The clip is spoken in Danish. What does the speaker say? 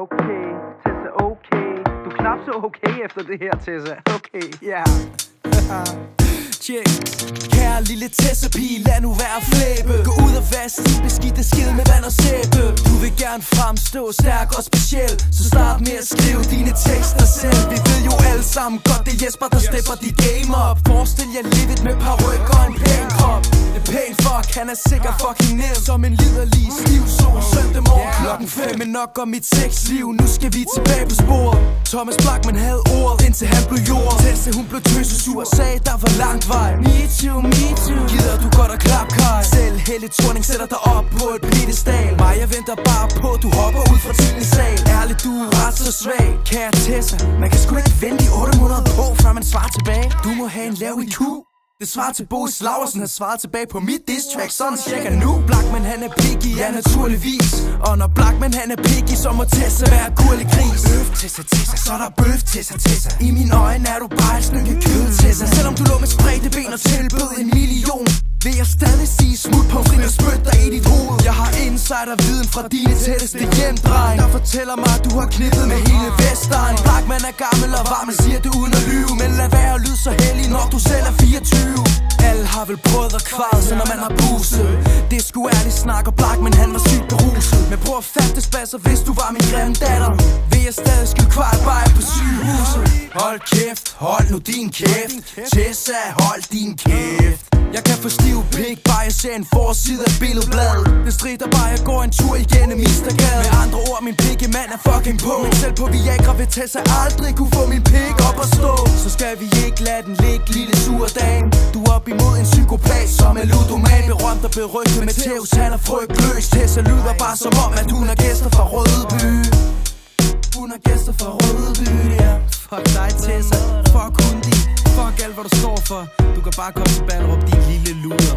Okay, Tessa, okay. Du er knap så okay efter det her, Tessa. Okay, ja. Check. Kære lille Tessa-pige, lad nu være flæbe. Gå ud og vask din beskidte skid med vand og sæbe. Du vil gerne fremstå stærk og speciel, så start med at skrive dine tekster selv. Vi ved jo alle sammen godt, det er Jesper, der stepper dit game op. Forestil jer livet med paryk og en pæn krop. Det er pæn fuck, han er sikkert fucking nem som en liderlig stiv sol søndag morgen klokken 5. Men nok om mit sexliv, nu skal vi tilbage på sporet. Thomas Blachman havde ordet, indtil han blev jord. Tessa, hun blev tøsesur og sagde, der var langt vej. Me too, me too. Gider du godt at klap, Kai? Selv Helle Thorning sætter dig op på et pedestal. Mig, jeg venter bare på, du hopper ud fra din sal. Ærligt, du er ret så svag. Kære Tessa, man kan sgu ikke vente i 8 måneder på, før man svarer tilbage. Du må have en lav IQ. Det svarer til Boris Laursen, har svaret tilbage på mit diss track. Sådan cirka nu. Blachman han er picky, ja naturligvis. Og når Blachman han er picky, så må Tessa være gurlig gris. Bøf Tessa, Tessa, så er der bøf Tessa, Tessa. I mine øjne er du bare et stykke kød, Tessa. Selvom du lå med spredte ben og tilbød 1 million, vil jeg stadig sige smut på fri og spyt dig i dit hoved. Jeg har insiderviden fra dine tætteste hjemdreng, der fortæller mig, at du har knippet med hele Vestegn. Blachman er gammel og varm, men siger det uden at lyve. Men lad være at lyde så heldig, når du selv er 24. Alle har vel prøvet at kvarde sig, når man har buset. Det er sgu ærligt snak, og Blachman han var sygt beruset. Men prøv at fatte spasser, hvis du var min grimme datter. Vil jeg stadig skyde kvart bare på sygehuset. Hold kæft, hold nu din kæft. Tessa, hold din kæft. Jeg kan få stiv pik, bare jeg ser en forside af billedblad. Det strider bare, jeg går en tur igennem Mistergade. Med andre ord, min pikkemand er fucking på. Men selv på Viagra vil Tessa aldrig kunne få min pik op at stå. Så skal vi ikke lade den ligge, lille sure dame. Du er op imod en psykopat, som er ludoman. Berømt og berygtet, Matteus han er frygtløs. Tessa lyder bare som om, at hun er gæster fra Rødeby. Hun er gæster fra Rødeby, ja. Fuck dig, Tessa. Fuck Hundi. Fuck alt, hvad du står for. Du kan bare komme til Ballerup, din lille luder.